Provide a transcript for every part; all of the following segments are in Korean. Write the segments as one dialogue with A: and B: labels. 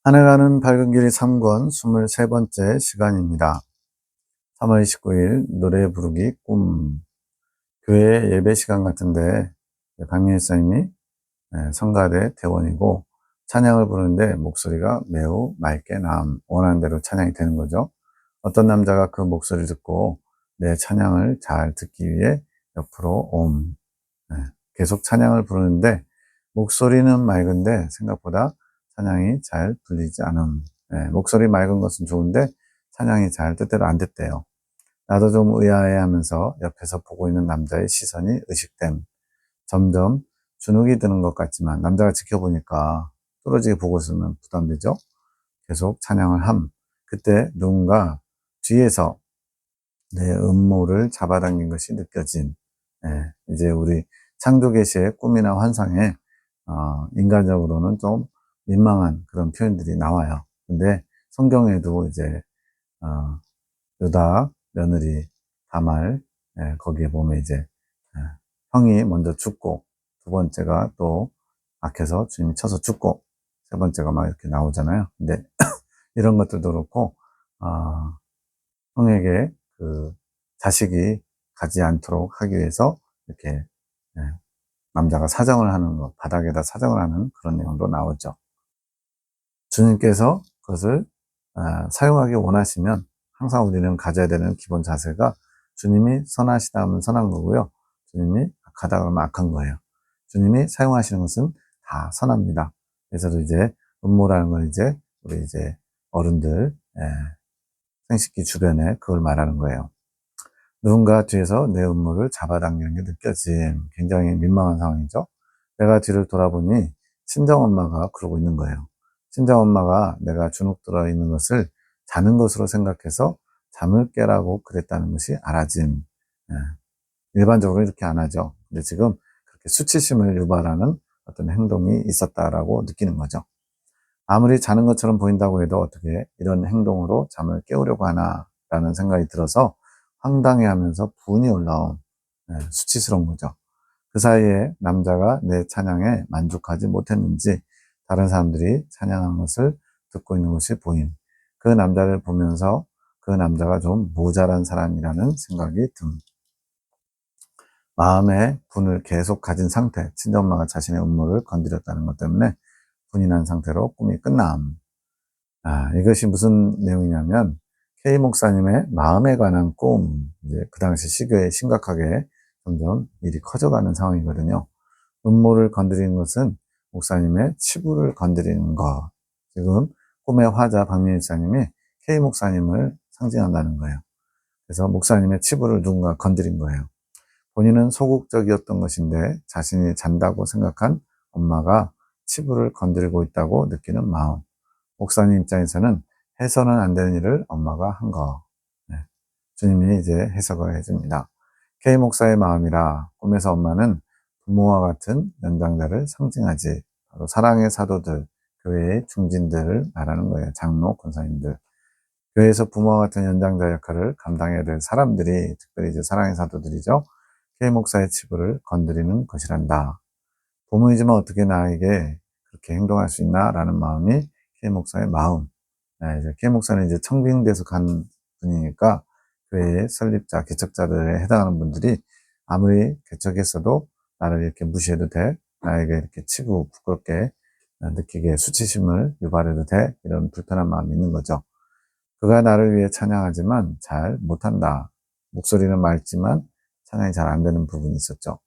A: 한 해가는 밝은 길이 3권 23번째 시간입니다. 3월 29일 노래 부르기 꿈. 교회 예배 시간 같은데 박민희 선생님이 성가대 대원이고 찬양을 부르는데 목소리가 매우 맑게 원하는 대로 찬양이 되는 거죠. 어떤 남자가 그 목소리를 듣고 내 찬양을 잘 듣기 위해 옆으로 계속 찬양을 부르는데 목소리는 맑은데 생각보다 찬양이 잘 들리지 않음. 목소리 맑은 것은 좋은데 찬양이 잘 뜻대로 안 됐대요. 나도 좀 의아해하면서 옆에서 보고 있는 남자의 시선이 의식됨. 점점 주눅이 드는 것 같지만 남자가 지켜보니까 뚫어지게 보고 있으면 부담되죠. 계속 찬양을 함. 그때 누군가 뒤에서 내 음모를 잡아당긴 것이 느껴진. 이제 우리 창조계시의 꿈이나 환상에 인간적으로는 좀 민망한 그런 표현들이 나와요. 근데 성경에도 이제 유다 며느리 다말, 거기에 보면 이제 형이 먼저 죽고 두 번째가 또 악해서 주님이 쳐서 죽고 세 번째가 막 이렇게 나오잖아요. 근데 이런 것들도 그렇고 형에게 그 자식이 가지 않도록 하기 위해서 이렇게 남자가 사정을 하는 것, 바닥에다 사정을 하는 그런 내용도 나오죠. 주님께서 그것을 사용하기 원하시면 항상 우리는 가져야 되는 기본 자세가 주님이 선하시다 하면 선한 거고요. 주님이 악하다 그러면 악한 거예요. 주님이 사용하시는 것은 다 선합니다. 그래서 이제 음모라는 건 이제 우리 이제 어른들 생식기 주변에 그걸 말하는 거예요. 누군가 뒤에서 내 음모를 잡아당기는 게 느껴진 굉장히 민망한 상황이죠. 내가 뒤를 돌아보니 친정엄마가 그러고 있는 거예요. 친정엄마가 내가 주눅 들어 있는 것을 자는 것으로 생각해서 잠을 깨라고 그랬다는 것이 알아짐. 예, 일반적으로 이렇게 안 하죠. 근데 지금 그렇게 수치심을 유발하는 어떤 행동이 있었다라고 느끼는 거죠. 아무리 자는 것처럼 보인다고 해도 어떻게 이런 행동으로 잠을 깨우려고 하나라는 생각이 들어서 황당해하면서 분이 올라온 수치스러운 거죠. 그 사이에 남자가 내 찬양에 만족하지 못했는지 다른 사람들이 찬양한 것을 듣고 있는 것이 보인 그 남자를 보면서 그 남자가 좀 모자란 사람이라는 생각이 든 마음의 분을 계속 가진 상태, 친정엄마가 자신의 음모를 건드렸다는 것 때문에 분이 난 상태로 꿈이 끝남. 이것이 무슨 내용이냐면 K 목사님의 마음에 관한 꿈, 이제 그 당시 시교에 심각하게 점점 일이 커져가는 상황이거든요. 음모를 건드리는 것은 목사님의 치부를 건드리는 것. 지금 꿈의 화자 박민희 목사님이 K 목사님을 상징한다는 거예요. 그래서 목사님의 치부를 누군가 건드린 거예요. 본인은 소극적이었던 것인데 자신이 잔다고 생각한 엄마가 치부를 건드리고 있다고 느끼는 마음. 목사님 입장에서는 해서는 안 되는 일을 엄마가 한 거. 주님이 이제 해석을 해줍니다. K 목사의 마음이라 꿈에서 엄마는 부모와 같은 연장자를 상징하지. 바로 사랑의 사도들, 교회의 중진들을 말하는 거예요. 장로, 권사님들. 교회에서 부모와 같은 연장자 역할을 감당해야 될 사람들이, 특별히 이제 사랑의 사도들이죠. K 목사의 치부를 건드리는 것이란다. 부모이지만 어떻게 나에게 그렇게 행동할 수 있나? 라는 마음이 K 목사의 마음. 이제 K 목사는 이제 청빙돼서 간 분이니까 교회의 설립자, 개척자들에 해당하는 분들이 아무리 개척했어도 나를 이렇게 무시해도 돼? 나에게 이렇게 치고 부끄럽게 느끼게 수치심을 유발해도 돼? 이런 불편한 마음이 있는 거죠. 그가 나를 위해 찬양하지만 잘 못한다. 목소리는 맑지만 찬양이 잘 안 되는 부분이 있었죠.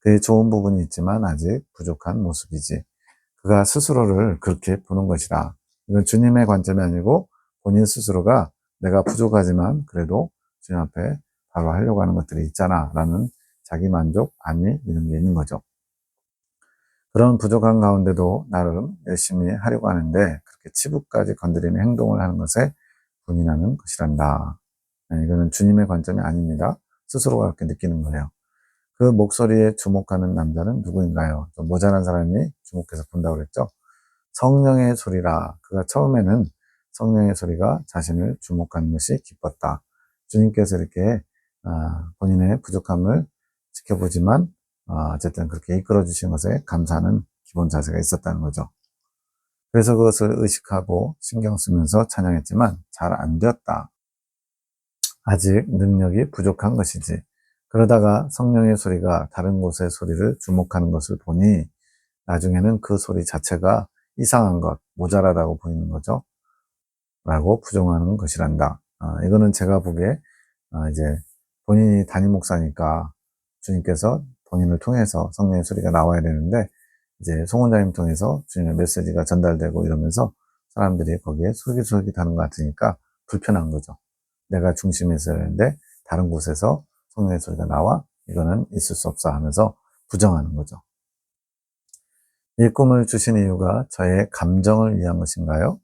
A: 그의 좋은 부분이 있지만 아직 부족한 모습이지. 그가 스스로를 그렇게 보는 것이다. 이건 주님의 관점이 아니고 본인 스스로가 내가 부족하지만 그래도 주님 앞에 바로 하려고 하는 것들이 있잖아 라는 자기 만족, 안위 이런 게 있는 거죠. 그런 부족한 가운데도 나름 열심히 하려고 하는데 그렇게 치부까지 건드리는 행동을 하는 것에 분이 나는 것이란다. 이거는 주님의 관점이 아닙니다. 스스로가 그렇게 느끼는 거예요. 그 목소리에 주목하는 남자는 누구인가요? 좀 모자란 사람이 주목해서 본다고 그랬죠. 성령의 소리라. 그가 처음에는 성령의 소리가 자신을 주목하는 것이 기뻤다. 주님께서 이렇게 본인의 부족함을 지켜보지만 어쨌든 그렇게 이끌어 주신 것에 감사하는 기본 자세가 있었다는 거죠. 그래서 그것을 의식하고 신경 쓰면서 찬양했지만 잘 안 되었다. 아직 능력이 부족한 것이지. 그러다가 성령의 소리가 다른 곳의 소리를 주목하는 것을 보니 나중에는 그 소리 자체가 이상한 것, 모자라다고 보이는 거죠. 라고 부정하는 것이란다. 이거는 제가 보기에 이제 본인이 담임 목사니까 주님께서 본인을 통해서 성령의 소리가 나와야 되는데 이제 송원장님 통해서 주님의 메시지가 전달되고 이러면서 사람들이 거기에 솔깃솔깃하는 것 같으니까 불편한 거죠. 내가 중심에 있어야 하는데 다른 곳에서 성령의 소리가 나와 이거는 있을 수 없어 하면서 부정하는 거죠. 이 꿈을 주신 이유가 저의 감정을 위한 것인가요?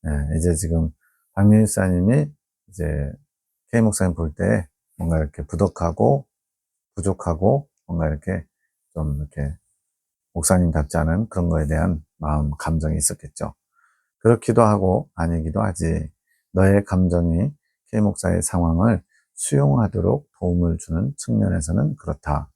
A: 네, 이제 지금 박민희 사님이 이제 K 목사님 볼 때 뭔가 이렇게 부족하고 뭔가 이렇게 좀 이렇게 목사님답지 않은 그런 거에 대한 마음, 감정이 있었겠죠. 그렇기도 하고 아니기도 하지. 너의 감정이 K 목사의 상황을 수용하도록 도움을 주는 측면에서는 그렇다.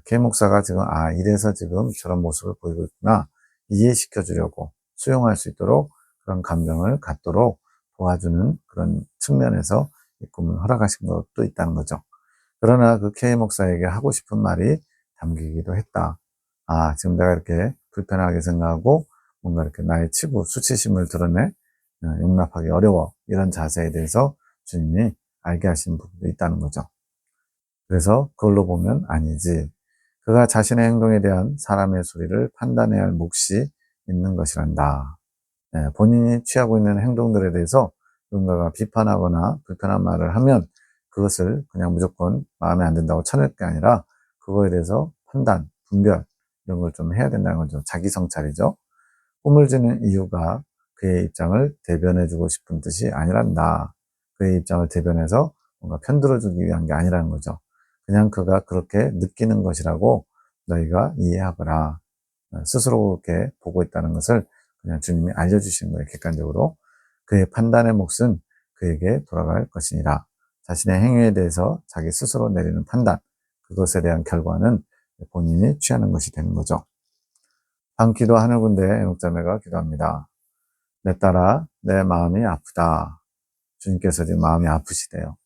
A: K 목사가 지금 이래서 지금 저런 모습을 보이고 있구나 이해시켜 주려고 수용할 수 있도록 그런 감정을 갖도록 도와주는 그런 측면에서 이 꿈을 허락하신 것도 있다는 거죠. 그러나 그 K 목사에게 하고 싶은 말이 담기기도 했다. 지금 내가 이렇게 불편하게 생각하고 뭔가 이렇게 나의 수치심을 드러내 용납하기 어려워 이런 자세에 대해서 주님이 알게 하신 부분도 있다는 거죠. 그래서 그걸로 보면 아니지. 그가 자신의 행동에 대한 사람의 소리를 판단해야 할 몫이 있는 것이란다. 본인이 취하고 있는 행동들에 대해서 누군가가 비판하거나 불편한 말을 하면 그것을 그냥 무조건 마음에 안 든다고 쳐낼 게 아니라 그거에 대해서 판단, 분별 이런 걸 좀 해야 된다는 거죠. 자기 성찰이죠. 꿈을 주는 이유가 그의 입장을 대변해주고 싶은 뜻이 아니란다. 그의 입장을 대변해서 뭔가 편들어주기 위한 게 아니라는 거죠. 그냥 그가 그렇게 느끼는 것이라고 너희가 이해하거라. 스스로 그렇게 보고 있다는 것을 그냥 주님이 알려주시는 거예요. 객관적으로. 그의 판단의 몫은 그에게 돌아갈 것이니라. 자신의 행위에 대해서 자기 스스로 내리는 판단, 그것에 대한 결과는 본인이 취하는 것이 되는 거죠. 방 기도 하늘 군데 애녹자매가 기도합니다. 내 딸아, 내 마음이 아프다. 주님께서 지금 마음이 아프시대요.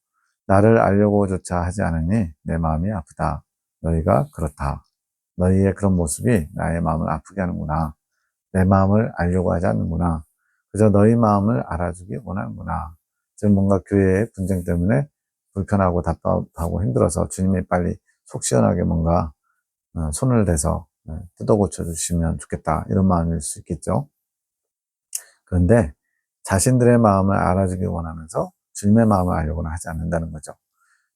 A: 나를 알려고조차 하지 않으니 내 마음이 아프다. 너희가 그렇다. 너희의 그런 모습이 나의 마음을 아프게 하는구나. 내 마음을 알려고 하지 않는구나. 그저 너희 마음을 알아주기 원하는구나. 지금 뭔가 교회의 분쟁 때문에 불편하고 답답하고 힘들어서 주님이 빨리 속 시원하게 뭔가 손을 대서 뜯어 고쳐 주시면 좋겠다. 이런 마음일 수 있겠죠. 그런데 자신들의 마음을 알아주기 원하면서 주님의 마음을 알려고는 하지 않는다는 거죠.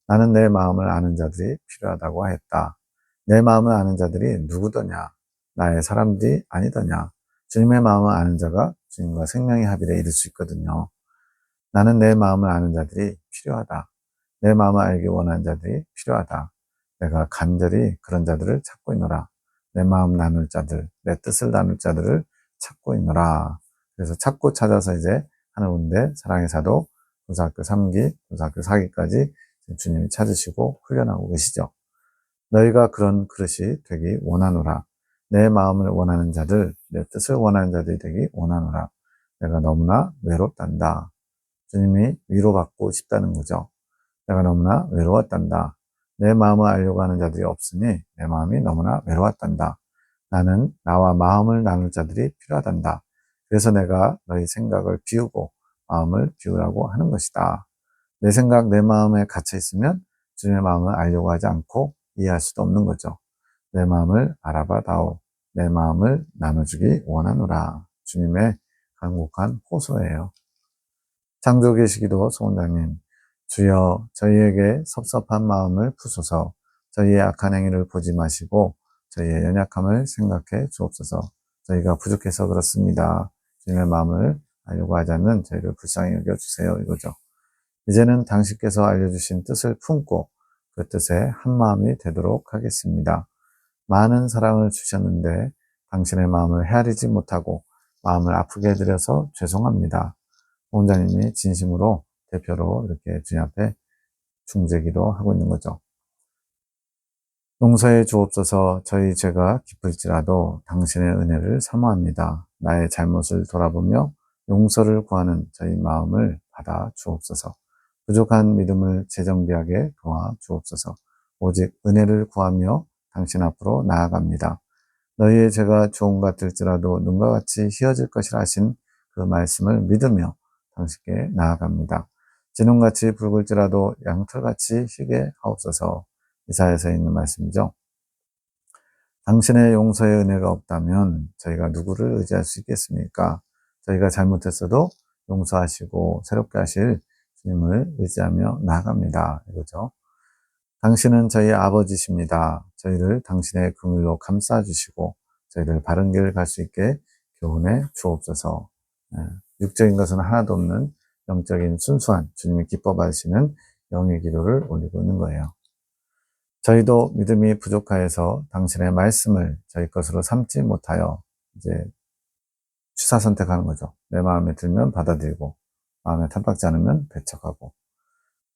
A: 나는 내 마음을 아는 자들이 필요하다고 하였다. 내 마음을 아는 자들이 누구더냐? 나의 사람들이 아니더냐? 주님의 마음을 아는 자가 주님과 생명의 합일에 이를 수 있거든요. 나는 내 마음을 아는 자들이 필요하다. 내 마음을 알기 원하는 자들이 필요하다. 내가 간절히 그런 자들을 찾고 있노라. 내 마음 나눌 자들, 내 뜻을 나눌 자들을 찾고 있노라. 그래서 찾고 찾아서 이제 하늘군대 사랑의 사도 고등학교 3기, 고등학교 4기까지 주님이 찾으시고 훈련하고 계시죠. 너희가 그런 그릇이 되기 원하노라. 내 마음을 원하는 자들, 내 뜻을 원하는 자들이 되기 원하노라. 내가 너무나 외롭단다. 주님이 위로받고 싶다는 거죠. 내가 너무나 외로웠단다. 내 마음을 알려고 하는 자들이 없으니 내 마음이 너무나 외로웠단다. 나는 나와 마음을 나눌 자들이 필요하단다. 그래서 내가 너희 생각을 비우고 마음을 비우라고 하는 것이다. 내 생각, 내 마음에 갇혀 있으면 주님의 마음을 알려고 하지 않고 이해할 수도 없는 거죠. 내 마음을 알아봐 다오. 내 마음을 나눠주기 원하노라. 주님의 간곡한 호소예요. 창조계시기도 소원장님, 주여 저희에게 섭섭한 마음을 푸소서. 저희의 악한 행위를 보지 마시고 저희의 연약함을 생각해 주옵소서. 저희가 부족해서 그렇습니다. 주님의 마음을 알려고 하지 않는 저희를 불쌍히 여겨주세요. 이거죠. 이제는 당신께서 알려주신 뜻을 품고 그 뜻에 한마음이 되도록 하겠습니다. 많은 사랑을 주셨는데 당신의 마음을 헤아리지 못하고 마음을 아프게 해드려서 죄송합니다. 원장님이 진심으로 대표로 이렇게 주님 앞에 중재기도 하고 있는 거죠. 용서해 주옵소서. 저희 죄가 깊을지라도 당신의 은혜를 사모합니다. 나의 잘못을 돌아보며 용서를 구하는 저희 마음을 받아 주옵소서. 부족한 믿음을 재정비하게 도와 주옵소서. 오직 은혜를 구하며 당신 앞으로 나아갑니다. 너희의 죄가 좋은 것 같을지라도 눈과 같이 희어질 것이라 하신 그 말씀을 믿으며 당신께 나아갑니다. 진홍같이 붉을지라도 양털같이 희게 하옵소서. 이사야서 있는 말씀이죠. 당신의 용서의 은혜가 없다면 저희가 누구를 의지할 수 있겠습니까? 저희가 잘못했어도 용서하시고 새롭게 하실 주님을 의지하며 나아갑니다. 이거죠. 당신은 저희 아버지십니다. 저희를 당신의 긍휼로 감싸주시고 저희를 바른 길을 갈 수 있게 교훈해 주옵소서. 육적인 것은 하나도 없는 영적인 순수한 주님이 기뻐 받으시는 영의 기도를 올리고 있는 거예요. 저희도 믿음이 부족하여서 당신의 말씀을 저희 것으로 삼지 못하여 이제 취사 선택하는 거죠. 내 마음에 들면 받아들이고 마음에 탐박지 않으면 배척하고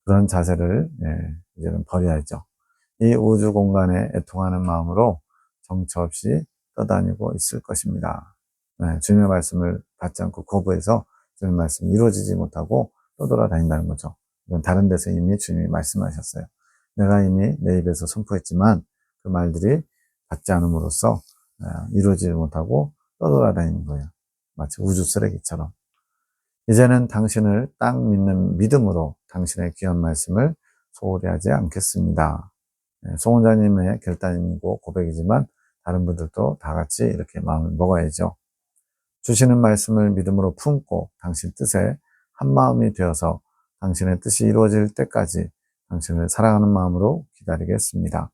A: 그런 자세를 이제는 버려야죠. 이 우주 공간에 애통하는 마음으로 정처 없이 떠다니고 있을 것입니다. 주님의 말씀을 받지 않고 거부해서 주님의 말씀이 이루어지지 못하고 떠돌아다닌다는 거죠. 이건 다른 데서 이미 주님이 말씀하셨어요. 내가 이미 내 입에서 선포했지만 그 말들이 받지 않음으로써 이루어지지 못하고 떠돌아다니는 거예요. 마치 우주 쓰레기처럼. 이제는 당신을 딱 믿는 믿음으로 당신의 귀한 말씀을 소홀히 하지 않겠습니다. 송원자님의 결단이고 고백이지만 다른 분들도 다 같이 이렇게 마음을 먹어야죠. 주시는 말씀을 믿음으로 품고 당신 뜻에 한마음이 되어서 당신의 뜻이 이루어질 때까지 당신을 사랑하는 마음으로 기다리겠습니다.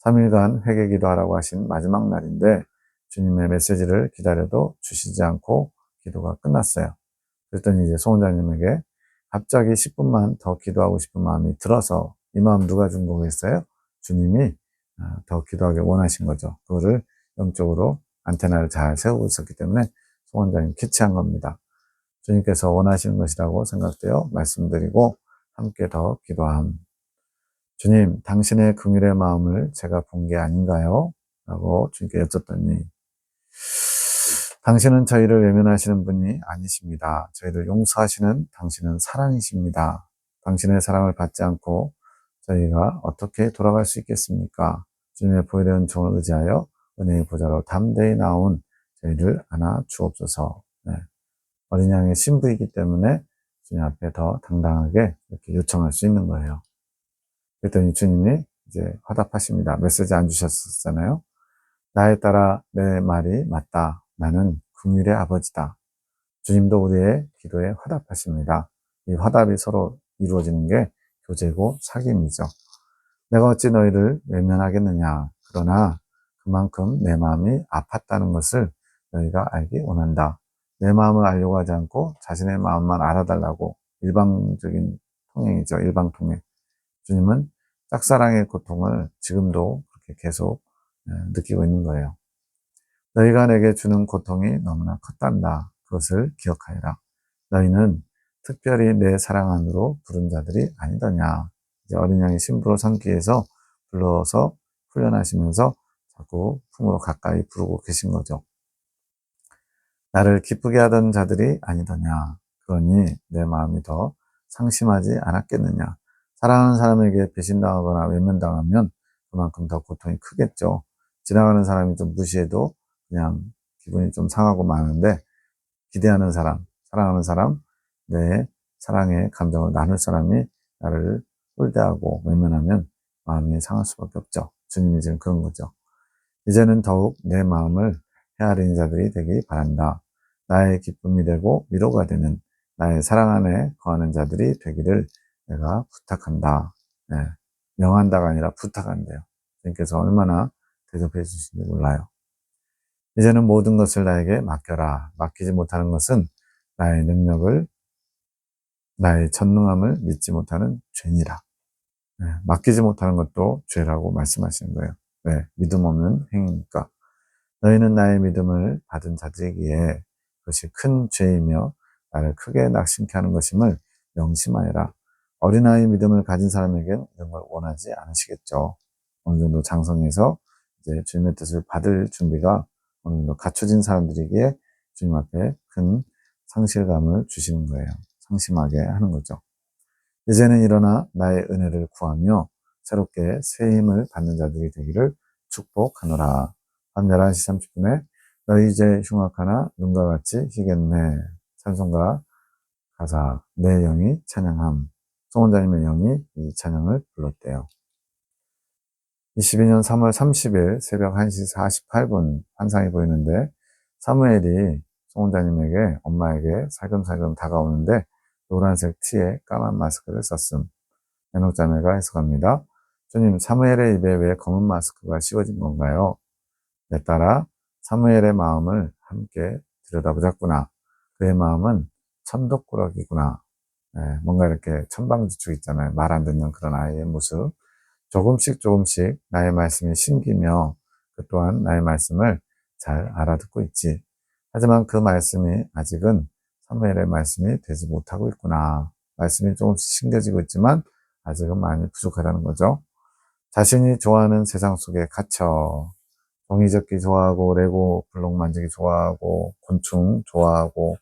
A: 3일간 회개 기도하라고 하신 마지막 날인데 주님의 메시지를 기다려도 주시지 않고 기도가 끝났어요. 그랬더니 이제 송원장님에게 갑자기 10분만 더 기도하고 싶은 마음이 들어서 이 마음 누가 준 거겠어요? 주님이 더 기도하기 원하신 거죠. 그거를 영적으로 안테나를 잘 세우고 있었기 때문에 송원장님 캐치한 겁니다. 주님께서 원하시는 것이라고 생각되어 말씀드리고 함께 더 기도함. 주님, 당신의 긍휼의 마음을 제가 본 게 아닌가요? 라고 주님께 여쭸더니 당신은 저희를 외면하시는 분이 아니십니다. 저희를 용서하시는 당신은 사랑이십니다. 당신의 사랑을 받지 않고 저희가 어떻게 돌아갈 수 있겠습니까? 주님의 보혜로운 종을 의지하여 은혜의 보좌로 담대히 나온 저희를 안아 주옵소서. 어린 양의 신부이기 때문에 주님 앞에 더 당당하게 이렇게 요청할 수 있는 거예요. 그랬더니 주님이 이제 화답하십니다. 메시지 안 주셨었잖아요. 나에 따라 내 말이 맞다. 나는 긍휼의 아버지다. 주님도 우리의 기도에 화답하십니다. 이 화답이 서로 이루어지는 게 교제고 사귐이죠. 내가 어찌 너희를 외면하겠느냐. 그러나 그만큼 내 마음이 아팠다는 것을 너희가 알기 원한다. 내 마음을 알려고 하지 않고 자신의 마음만 알아달라고 일방적인 통행이죠. 일방통행. 주님은 짝사랑의 고통을 지금도 그렇게 계속 느끼고 있는 거예요. 너희가 내게 주는 고통이 너무나 컸단다. 그것을 기억하여라. 너희는 특별히 내 사랑 안으로 부른 자들이 아니더냐. 이제 어린 양의 신부로 삼기 위해서 불러서 훈련하시면서 자꾸 품으로 가까이 부르고 계신 거죠. 나를 기쁘게 하던 자들이 아니더냐. 그러니 내 마음이 더 상심하지 않았겠느냐. 사랑하는 사람에게 배신당하거나 외면당하면 그만큼 더 고통이 크겠죠. 지나가는 사람이 좀 무시해도 그냥 기분이 좀 상하고 마는데 기대하는 사람, 사랑하는 사람, 내 사랑의 감정을 나눌 사람이 나를 홀대하고 외면하면 마음이 상할 수밖에 없죠. 주님이 지금 그런 거죠. 이제는 더욱 내 마음을 헤아리는 자들이 되기 바란다. 나의 기쁨이 되고 위로가 되는 나의 사랑 안에 거하는 자들이 되기를 내가 부탁한다. 네. 명한다가 아니라 부탁한대요. 주님께서 얼마나 대접해 주시는지 몰라요. 이제는 모든 것을 나에게 맡겨라. 맡기지 못하는 것은 나의 능력을, 나의 전능함을 믿지 못하는 죄니라. 네. 맡기지 못하는 것도 죄라고 말씀하시는 거예요. 네. 믿음 없는 행위니까. 너희는 나의 믿음을 받은 자들이기에 그것이 큰 죄이며 나를 크게 낙심케 하는 것임을 명심하여라. 어린아이 믿음을 가진 사람에겐 이런 걸 원하지 않으시겠죠. 어느 정도 장성해서 이제 주님의 뜻을 받을 준비가 어느 정도 갖춰진 사람들에게 주님 앞에 큰 상실감을 주시는 거예요. 상심하게 하는 거죠. 이제는 일어나 나의 은혜를 구하며 새롭게 새 힘을 받는 자들이 되기를 축복하노라. 밤 11시 30분에 너희 이제 흉악하나 눈과 같이 희겠네. 찬송가 가사 내 영이 찬양함. 송원자님의 영이 이 찬양을 불렀대요. 22년 3월 30일 새벽 1시 48분 환상이 보이는데 사무엘이 송원자님에게 엄마에게 살금살금 다가오는데 노란색 티에 까만 마스크를 썼음. 에녹자매가 해석합니다. 주님, 사무엘의 입에 왜 검은 마스크가 씌워진 건가요? 내 딸아, 사무엘의 마음을 함께 들여다보자꾸나. 그의 마음은 천덕꾸러기구나. 뭔가 이렇게 천방지축 있잖아요. 말 안 듣는 그런 아이의 모습. 조금씩 조금씩 나의 말씀이 심기며 그 또한 나의 말씀을 잘 알아듣고 있지. 하지만 그 말씀이 아직은 사무엘의 말씀이 되지 못하고 있구나. 말씀이 조금씩 심겨지고 있지만 아직은 많이 부족하다는 거죠. 자신이 좋아하는 세상 속에 갇혀 종이 접기 좋아하고 레고 블록 만지기 좋아하고 곤충 좋아하고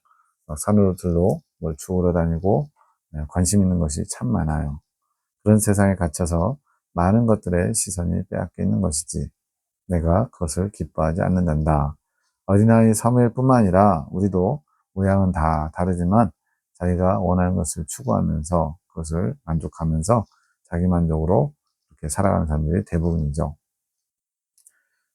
A: 산으로 들로 뭘 주우러 다니고 관심 있는 것이 참 많아요. 그런 세상에 갇혀서 많은 것들의 시선이 빼앗겨 있는 것이지 내가 그것을 기뻐하지 않는단다. 어린아이 사무엘뿐만 아니라 우리도 모양은 다 다르지만 자기가 원하는 것을 추구하면서 그것을 만족하면서 자기 만족으로 이렇게 살아가는 사람들이 대부분이죠.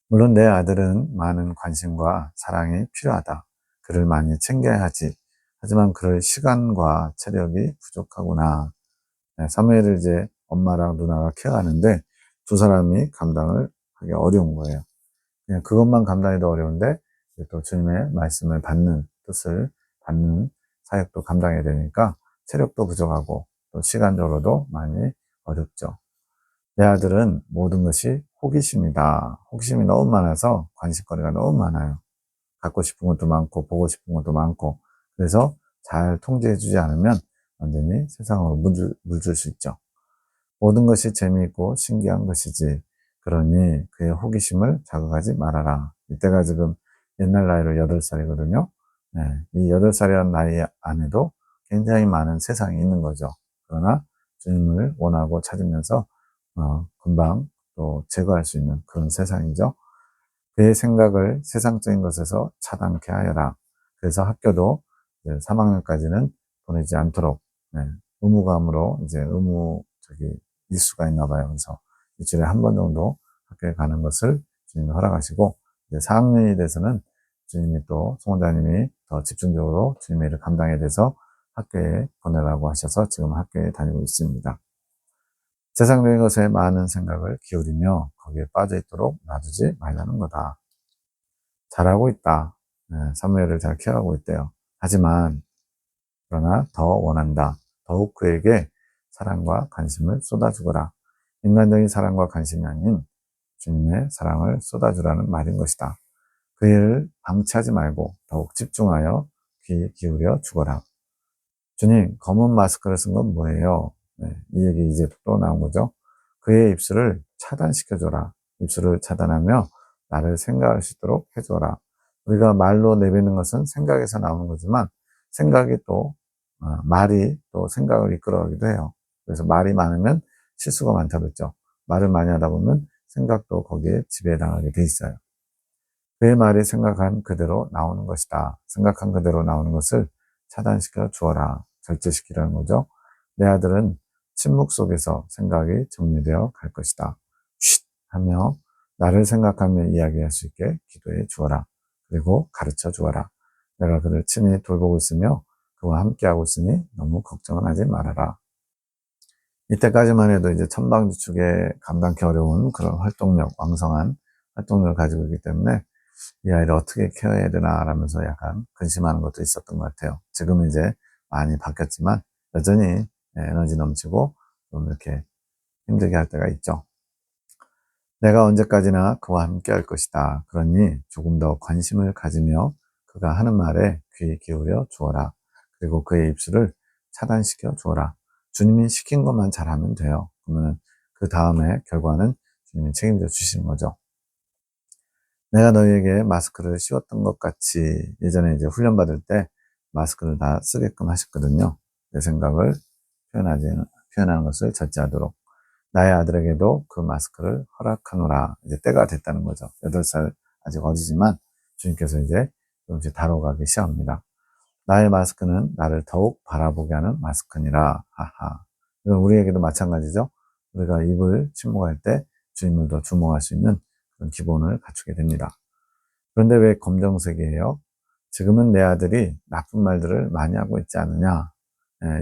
A: 물론 내 아들은 많은 관심과 사랑이 필요하다. 그를 많이 챙겨야 하지. 하지만 그럴 시간과 체력이 부족하구나. 사무엘을 이제 엄마랑 누나가 케어하는데 두 사람이 감당을 하기 어려운 거예요. 그냥 그것만 감당해도 어려운데 또 주님의 말씀을 받는 뜻을 받는 사역도 감당해야 되니까 체력도 부족하고 또 시간적으로도 많이 어렵죠. 내 아들은 모든 것이 호기심이다. 호기심이 너무 많아서 관심거리가 너무 많아요. 갖고 싶은 것도 많고 보고 싶은 것도 많고 그래서 잘 통제해주지 않으면 완전히 세상으로 물들 수 있죠. 모든 것이 재미있고 신기한 것이지. 그러니 그의 호기심을 자극하지 말아라. 이때가 지금 옛날 나이로 8살이거든요. 이 8살이라는 나이 안에도 굉장히 많은 세상이 있는 거죠. 그러나 주님을 원하고 찾으면서 금방 또 제거할 수 있는 그런 세상이죠. 그의 생각을 세상적인 것에서 차단케 하여라. 그래서 학교도 3학년까지는 보내지 않도록 의무감으로 이제 일수가 있나 봐요. 그래서 일주일에 한 번 정도 학교에 가는 것을 주님이 허락하시고 이제 4학년이 돼서는 주님이 또 송원자님이 더 집중적으로 주님의 일을 감당해야 돼서 학교에 보내라고 하셔서 지금 학교에 다니고 있습니다. 세상적인 것에 많은 생각을 기울이며 거기에 빠져 있도록 놔두지 말라는 거다. 잘하고 있다. 사무엘을 잘 케어하고 있대요. 하지만 그러나 더 원한다. 더욱 그에게 사랑과 관심을 쏟아주거라. 인간적인 사랑과 관심이 아닌 주님의 사랑을 쏟아주라는 말인 것이다. 그 일을 방치하지 말고 더욱 집중하여 귀 기울여 주거라. 주님, 검은 마스크를 쓴 건 뭐예요? 이 얘기 이제 또 나온 거죠. 그의 입술을 차단시켜줘라. 입술을 차단하며 나를 생각할 수 있도록 해줘라. 우리가 말로 내뱉는 것은 생각에서 나오는 거지만 생각이 또 말이 또 생각을 이끌어가기도 해요. 그래서 말이 많으면 실수가 많다고 했죠. 말을 많이 하다 보면 생각도 거기에 지배당하게 돼 있어요. 그의 말이 생각한 그대로 나오는 것이다. 생각한 그대로 나오는 것을 차단시켜 주어라. 절제시키라는 거죠. 내 아들은 침묵 속에서 생각이 정리되어 갈 것이다. 쉿 하며 나를 생각하며 이야기할 수 있게 기도해 주어라. 그리고 가르쳐 주어라. 내가 그를 친히 돌보고 있으며 그와 함께하고 있으니 너무 걱정은 하지 말아라. 이때까지만 해도 이제 천방지축에 감당하기 어려운 그런 활동력, 왕성한 활동력을 가지고 있기 때문에 이 아이를 어떻게 케어해야 되나 라면서 약간 근심하는 것도 있었던 것 같아요. 지금은 이제 많이 바뀌었지만 여전히 에너지 넘치고 좀 이렇게 힘들게 할 때가 있죠. 내가 언제까지나 그와 함께 할 것이다. 그러니 조금 더 관심을 가지며 그가 하는 말에 귀 기울여 주어라. 그리고 그의 입술을 차단시켜 주어라. 주님이 시킨 것만 잘하면 돼요. 그러면 그 다음에 결과는 주님이 책임져 주시는 거죠. 내가 너희에게 마스크를 씌웠던 것 같이 예전에 이제 훈련받을 때 마스크를 다 쓰게끔 하셨거든요. 내 생각을 표현하는 것을 자제하도록. 나의 아들에게도 그 마스크를 허락하노라. 이제 때가 됐다는 거죠. 8살 아직 어리지만 주님께서 이제 조금씩 다뤄가기 시작합니다. 나의 마스크는 나를 더욱 바라보게 하는 마스크니라. 하하. 이건 우리에게도 마찬가지죠. 우리가 입을 침묵할 때 주님을 더 주목할 수 있는 그런 기본을 갖추게 됩니다. 그런데 왜 검정색이에요? 지금은 내 아들이 나쁜 말들을 많이 하고 있지 않느냐.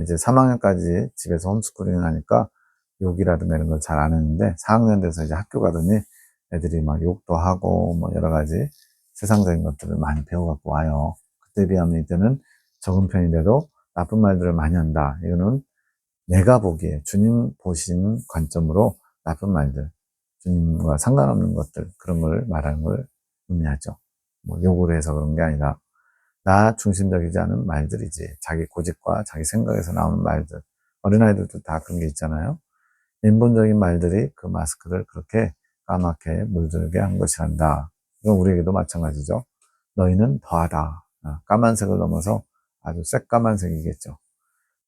A: 이제 3학년까지 집에서 홈스쿨링을 하니까 욕이라든가 이런 걸 잘 안 했는데 4학년 돼서 이제 학교 가더니 애들이 막 욕도 하고 뭐 여러 가지 세상적인 것들을 많이 배워갖고 와요. 그때 비하면 이때는 적은 편인데도 나쁜 말들을 많이 한다. 이거는 내가 보기에 주님 보시는 관점으로 나쁜 말들, 주님과 상관없는 것들, 그런 걸 말하는 걸 의미하죠. 뭐 욕을 해서 그런 게 아니라 나 중심적이지 않은 말들이지. 자기 고집과 자기 생각에서 나오는 말들. 어린아이들도 다 그런 게 있잖아요. 인본적인 말들이 그 마스크를 그렇게 까맣게 물들게 한 것이란다. 이건 우리에게도 마찬가지죠. 너희는 더하다. 까만색을 넘어서 아주 새까만색이겠죠.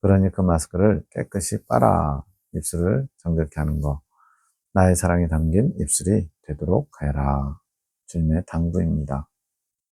A: 그러니 그 마스크를 깨끗이 빨아 입술을 정결케 하는 거. 나의 사랑이 담긴 입술이 되도록 하여라. 주님의 당부입니다.